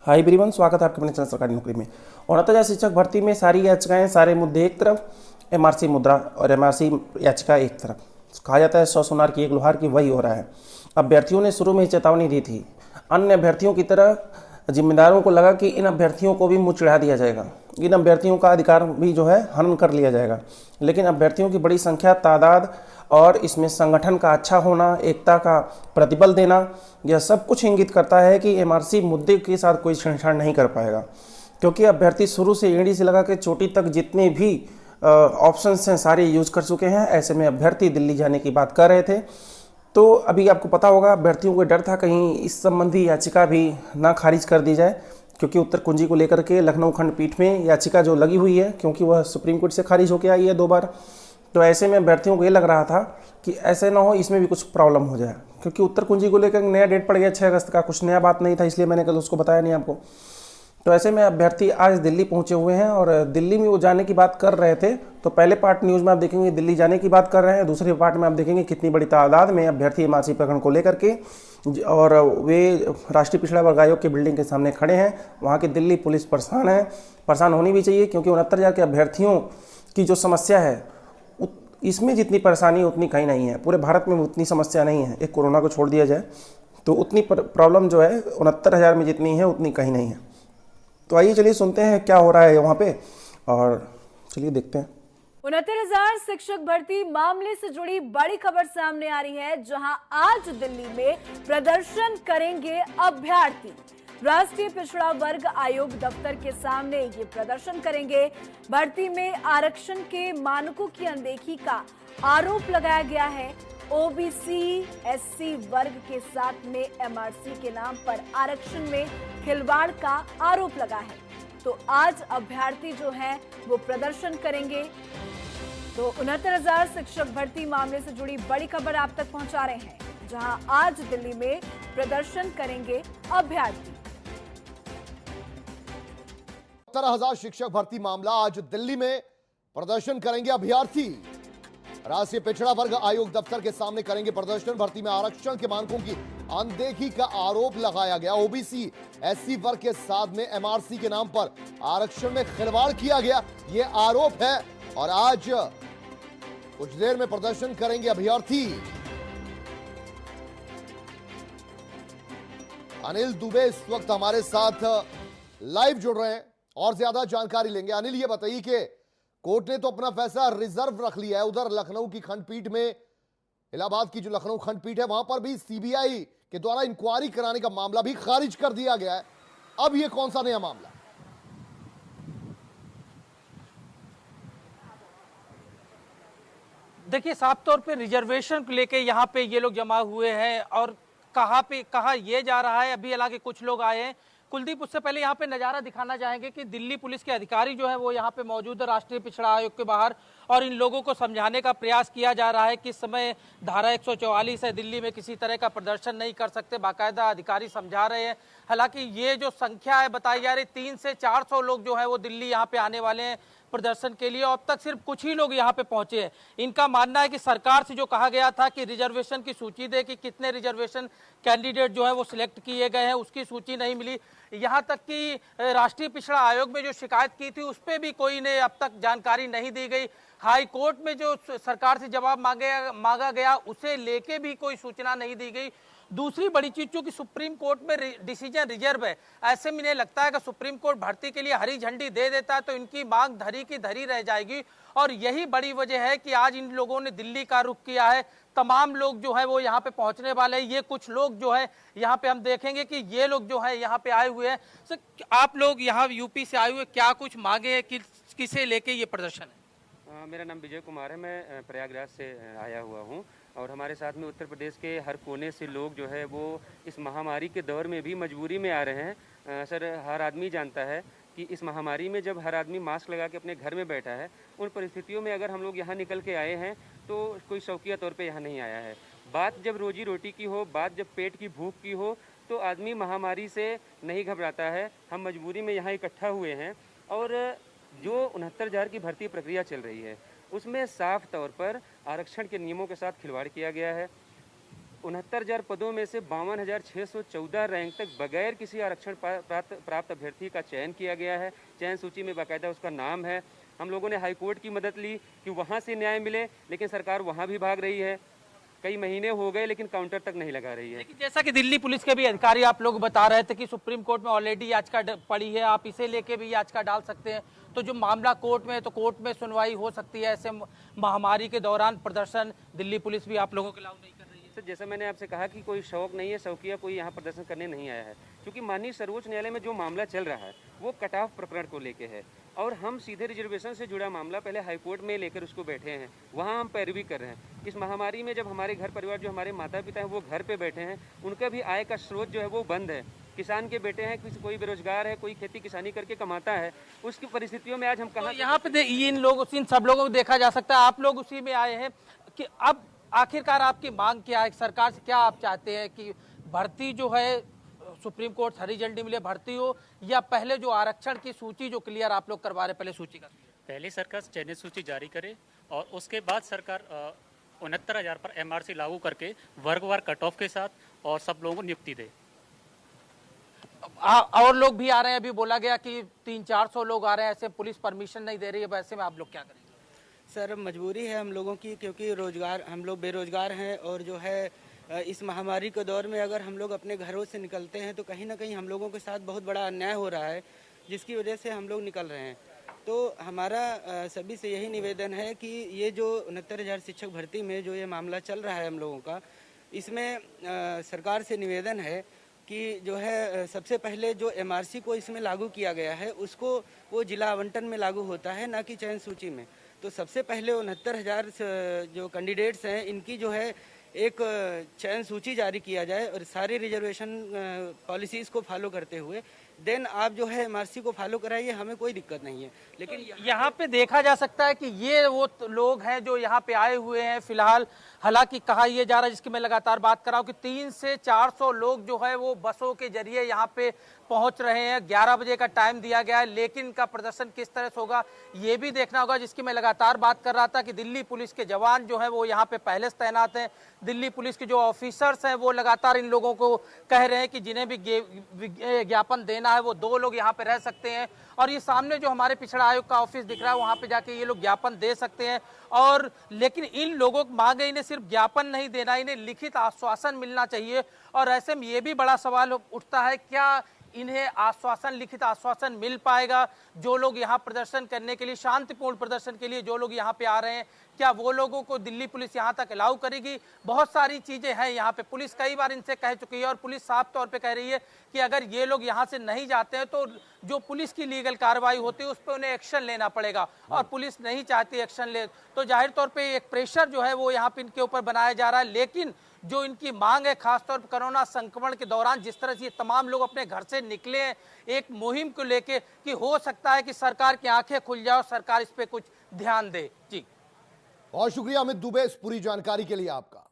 Hi everyone, स्वागत है आपके अपने चैनल सरकारी नौकरी में। 69,000 शिक्षक भर्ती में सारी याचिकाएं, सारे मुद्दे एक तरफ, एमआरसी मुद्दा और एमआरसी याचिका एक तरफ। कहा जाता है 100 सुनार की एक लोहार की, वही हो रहा है। अभ्यर्थियों ने शुरू में ही चेतावनी दी थी। अन्य अभ्यर्थियों की तरह जिम्मेदारों को लगा कि इन अभ्यर्थियों को भी मुँह चिढ़ा दिया जाएगा, इन अभ्यर्थियों का अधिकार भी जो है हनन कर लिया जाएगा। लेकिन अभ्यर्थियों की बड़ी संख्या, तादाद और इसमें संगठन का अच्छा होना, एकता का प्रतिबल देना, यह सब कुछ इंगित करता है कि एमआरसी मुद्दे के साथ कोई छेड़छाड़ नहीं कर पाएगा, क्योंकि अभ्यर्थी शुरू से एड़ी से लगा के चोटी तक जितने भी ऑप्शंस हैं सारे यूज कर चुके हैं। ऐसे में अभ्यर्थी दिल्ली जाने की बात कर रहे थे। तो अभी आपको पता होगा, अभ्यर्थियों को डर था कहीं इस संबंधी याचिका भी ना खारिज कर दी जाए, क्योंकि उत्तर कुंजी को लेकर के लखनऊ खंडपीठ में याचिका जो लगी हुई है, क्योंकि वह सुप्रीम कोर्ट से खारिज होकर आई है 2 बार। तो ऐसे में अभ्यर्थियों को ये लग रहा था कि ऐसे ना हो इसमें भी कुछ प्रॉब्लम हो जाए, क्योंकि उत्तर कुंजी को लेकर नया डेट पड़ गया 6 अगस्त का। कुछ नया बात नहीं था, इसलिए मैंने कल उसको बताया नहीं आपको। तो ऐसे में अभ्यर्थी आज दिल्ली पहुंचे हुए हैं और दिल्ली में वो जाने की बात कर रहे थे। तो पहले पार्ट न्यूज़ में आप देखेंगे दिल्ली जाने की बात कर रहे हैं, दूसरे पार्ट में आप देखेंगे कितनी बड़ी तादाद में अभ्यर्थी एमआरसी प्रकरण को लेकर के, और वे राष्ट्रीय पिछड़ा वर्ग आयोग की बिल्डिंग के सामने खड़े हैं। वहाँ की दिल्ली पुलिस परेशान है, परेशान होनी भी चाहिए, क्योंकि 69,000 के अभ्यर्थियों की जो समस्या है इसमें जितनी परेशानी उतनी कहीं नहीं है। पूरे भारत में उतनी समस्या नहीं है। एक कोरोना को छोड़ दिया जाए तो उतनी प्रॉब्लम जो है 69,000 में जितनी है उतनी कहीं नहीं है। तो आइए चलिए सुनते हैं क्या हो रहा है वहाँ पे, और चलिए देखते हैं। 69,000 शिक्षक भर्ती मामले से जुड़ी बड़ी खबर सामने आ रही है, जहां आज दिल्ली में प्रदर्शन करेंगे अभ्यर्थी। राष्ट्रीय पिछड़ा वर्ग आयोग दफ्तर के सामने ये प्रदर्शन करेंगे। भर्ती में आरक्षण के मानकों की अनदेखी का आरोप लगाया गया है। ओबीसी एससी वर्ग के साथ में एमआरसी के नाम पर आरक्षण में खिलवाड़ का आरोप लगा है। तो आज अभ्यर्थी जो हैं वो प्रदर्शन करेंगे। तो 69,000 शिक्षक भर्ती मामले से जुड़ी बड़ी खबर आप तक पहुंचा रहे हैं, जहां आज दिल्ली में प्रदर्शन करेंगे अभ्यर्थी। 70,000 शिक्षक भर्ती मामला, आज दिल्ली में प्रदर्शन करेंगे अभ्यर्थी। राष्ट्रीय पिछड़ा वर्ग आयोग दफ्तर के सामने करेंगे प्रदर्शन। भर्ती में आरक्षण के मानकों की अनदेखी का आरोप लगाया गया। ओबीसी एससी वर्ग के साथ में एमआरसी के नाम पर आरक्षण में खिलवाड़ किया गया, यह आरोप है। और आज कुछ देर में प्रदर्शन करेंगे अभ्यर्थी। अनिल दुबे इस वक्त हमारे साथ लाइव जुड़ रहे हैं और ज्यादा जानकारी लेंगे। अनिल, ये बताइए कि कोर्ट ने तो अपना फैसला रिजर्व रख लिया है, उधर लखनऊ की खंडपीठ में, इलाहाबाद की जो लखनऊ खंडपीठ है वहां पर भी सीबीआई के द्वारा इंक्वायरी कराने का मामला भी खारिज कर दिया गया है। अब ये कौन सा नया मामला? देखिए, साफ तौर पे रिजर्वेशन को लेके यहाँ पे ये लोग जमा हुए हैं, और कहा ये जा रहा है, अभी हालांकि कुछ लोग आए हैं। कुलदीप, उससे पहले यहाँ पे नज़ारा दिखाना चाहेंगे कि दिल्ली पुलिस के अधिकारी जो है वो यहाँ पे मौजूद है राष्ट्रीय पिछड़ा आयोग के बाहर, और इन लोगों को समझाने का प्रयास किया जा रहा है कि इस समय धारा 144 है, दिल्ली में किसी तरह का प्रदर्शन नहीं कर सकते। बाकायदा अधिकारी समझा रहे हैं। हालांकि ये जो संख्या है बताई जा रही, 300 से 400 लोग जो है वो दिल्ली यहाँ पे आने वाले हैं प्रदर्शन के लिए। अब तक सिर्फ कुछ ही लोग यहाँ पे पहुंचे हैं। इनका मानना है कि सरकार से जो कहा गया था कि रिजर्वेशन की सूची दे, कि कितने रिजर्वेशन कैंडिडेट जो है वो सिलेक्ट किए गए हैं, उसकी सूची नहीं मिली। यहाँ तक कि राष्ट्रीय पिछड़ा आयोग में जो शिकायत की थी उस पर भी कोई ने अब तक जानकारी नहीं दी गई। हाई कोर्ट में जो सरकार से जवाब मांगा गया उसे लेके भी कोई सूचना नहीं दी गई। दूसरी बड़ी चीज, चूंकि सुप्रीम कोर्ट में डिसीजन रिजर्व है, ऐसे में इन्हें लगता है कि सुप्रीम कोर्ट भर्ती के लिए हरी झंडी दे देता है तो इनकी मांग धरी की धरी रह जाएगी। और यही बड़ी वजह है कि आज इन लोगों ने दिल्ली का रुख किया है। तमाम लोग जो है वो यहाँ पे पहुंचने वाले हैं। ये कुछ लोग जो है यहाँ पे हम देखेंगे कि ये लोग जो है यहाँ पे आए हुए हैं। सर, आप लोग यहाँ यूपी से आए हुए, क्या कुछ मांगे हैं, किसे लेके ये प्रदर्शन है? मेरा नाम विजय कुमार है, मैं प्रयागराज से आया हुआ हूँ, और हमारे साथ में उत्तर प्रदेश के हर कोने से लोग जो है वो इस महामारी के दौर में भी मजबूरी में आ रहे हैं। सर, हर आदमी जानता है कि इस महामारी में जब हर आदमी मास्क लगा के अपने घर में बैठा है, उन परिस्थितियों में अगर हम लोग यहाँ निकल के आए हैं तो कोई शौकिया तौर पे यहाँ नहीं आया है। बात जब रोजी रोटी की हो, बात जब पेट की भूख की हो, तो आदमी महामारी से नहीं घबराता है। हम मजबूरी में यहाँ इकट्ठा हुए हैं, और जो 69,000 की भर्ती प्रक्रिया चल रही है उसमें साफ तौर पर आरक्षण के नियमों के साथ खिलवाड़ किया गया है। 69,000 पदों में से 52,614 रैंक तक बगैर किसी आरक्षण प्राप्त अभ्यर्थी का चयन किया गया है। चयन सूची में बाकायदा उसका नाम है। हम लोगों ने हाईकोर्ट की मदद ली कि वहाँ से न्याय मिले, लेकिन सरकार वहाँ भी भाग रही है। कई महीने हो गए लेकिन काउंटर तक नहीं लगा रही है। लेकिन जैसा कि दिल्ली पुलिस के भी अधिकारी आप लोग बता रहे थे कि सुप्रीम कोर्ट में ऑलरेडी याचिका पड़ी है, आप इसे लेके भी याचिका डाल सकते हैं। तो जो मामला कोर्ट में है तो कोर्ट में सुनवाई हो सकती है। ऐसे महामारी के दौरान प्रदर्शन दिल्ली पुलिस भी आप लोगों के अलाउ नहीं कर रही है। सर, जैसा मैंने आपसे कहा कि कोई शौक नहीं है, शौकिया कोई यहाँ प्रदर्शन करने नहीं आया है, क्योंकि माननीय सर्वोच्च न्यायालय में जो मामला चल रहा है वो कट ऑफ प्रकरण को लेके है और हम सीधे रिजर्वेशन से जुड़ा मामला पहले हाईकोर्ट में लेकर उसको बैठे हैं, वहाँ हम पैरवी कर रहे हैं। इस महामारी में जब हमारे घर परिवार, जो हमारे माता पिता हैं वो घर पे बैठे हैं, उनका भी आय का स्रोत जो है वो बंद है। किसान के बेटे हैं, कोई बेरोजगार है, कोई खेती किसानी करके कमाता है, उसकी परिस्थितियों में आज हम कहाँ। तो यहाँ पे इन सब लोगों को देखा जा सकता है, आप लोग उसी में आए हैं कि अब आखिरकार आपकी मांग क्या है, सरकार से क्या आप चाहते हैं कि भर्ती जो है सुप्रीम कोर्ट हरी झंडी मिले भर्ती हो, या पहले जो आरक्षण की सूची जो क्लियर आप लोग करवा रहे पहले सूची का पहले सरकार चयनित सूची जारी करे और उसके बाद सरकार 69,000 पर MRC लागू करके वर्गवार कट ऑफ के साथ और सब लोगों को नियुक्ति दे। और लोग भी आ रहे हैं, अभी बोला गया कि 300-400 लोग आ रहे हैं, ऐसे पुलिस परमिशन नहीं दे रही है, वैसे में आप लोग क्या करेंगे? सर, मजबूरी है हम लोगों की, क्योंकि रोजगार, हम लोग बेरोजगार हैं और जो है इस महामारी के दौर में अगर हम लोग अपने घरों से निकलते हैं तो कहीं ना कहीं हम लोगों के साथ बहुत बड़ा अन्याय हो रहा है, जिसकी वजह से हम लोग निकल रहे हैं। तो हमारा सभी से यही निवेदन है कि ये जो 69,000 शिक्षक भर्ती में जो ये मामला चल रहा है हम लोगों का, इसमें सरकार से निवेदन है कि जो है सबसे पहले जो MRC को इसमें लागू किया गया है उसको वो जिला आवंटन में लागू होता है, ना कि चयन सूची में। तो सबसे पहले 69,000 जो कैंडिडेट्स हैं इनकी जो है एक चयन सूची जारी किया जाए और सारी रिजर्वेशन पॉलिसीज़ को फॉलो करते हुए देन आप जो है MRC को फॉलो कराइए, हमें कोई दिक्कत नहीं है। लेकिन यहाँ पे देखा जा सकता है कि ये वो लोग हैं जो यहाँ पे आए हुए हैं फिलहाल। हालांकि कहा यह जा रहा है, जिसकी मैं लगातार बात कर रहा हूँ, कि 300 से 400 लोग जो है वो बसों के जरिए यहाँ पे पहुंच रहे हैं। 11 बजे का टाइम दिया गया है, लेकिन इनका प्रदर्शन किस तरह से होगा ये भी देखना होगा। जिसकी मैं लगातार बात कर रहा था कि दिल्ली पुलिस के जवान जो है वो यहाँ पे पहले से तैनात हैं। दिल्ली पुलिस के जो ऑफिसर्स हैं वो लगातार इन लोगों को कह रहे हैं कि जिन्हें भी ज्ञापन देना है वो 2 लोग यहाँ पे रह सकते हैं। और ये सामने जो हमारे पिछड़ा आयोग का ऑफिस दिख रहा है वहाँ पे जाके ये लोग ज्ञापन दे सकते हैं। और लेकिन इन लोगों की मांग है, इन्हें सिर्फ ज्ञापन नहीं देना, इन्हें लिखित आश्वासन मिलना चाहिए। और ऐसे में ये भी बड़ा सवाल उठता है, क्या इन्हें आश्वासन, लिखित आश्वासन मिल पाएगा? जो लोग यहाँ प्रदर्शन करने के लिए, शांतिपूर्ण प्रदर्शन के लिए जो लोग यहाँ पे आ रहे हैं, क्या वो लोगों को दिल्ली पुलिस यहाँ तक अलाउ करेगी? बहुत सारी चीजें हैं यहाँ पे। पुलिस कई बार इनसे कह चुकी है और पुलिस साफ तौर पे कह रही है कि अगर ये लोग यहाँ से नहीं जाते हैं तो जो पुलिस की लीगल कार्रवाई होती है उस पर उन्हें एक्शन लेना पड़ेगा। और पुलिस नहीं चाहती एक्शन ले, तो जाहिर तौर पर एक प्रेशर जो है वो यहाँ पे इनके ऊपर बनाया जा रहा है। लेकिन जो इनकी मांग है, खासतौर पर कोरोना संक्रमण के दौरान जिस तरह से ये तमाम लोग अपने घर से निकले हैं एक मुहिम को लेके, कि हो सकता है कि सरकार की आंखें खुल जाए और सरकार इस पे कुछ ध्यान दे। जी, बहुत शुक्रिया अमित दुबे इस पूरी जानकारी के लिए आपका।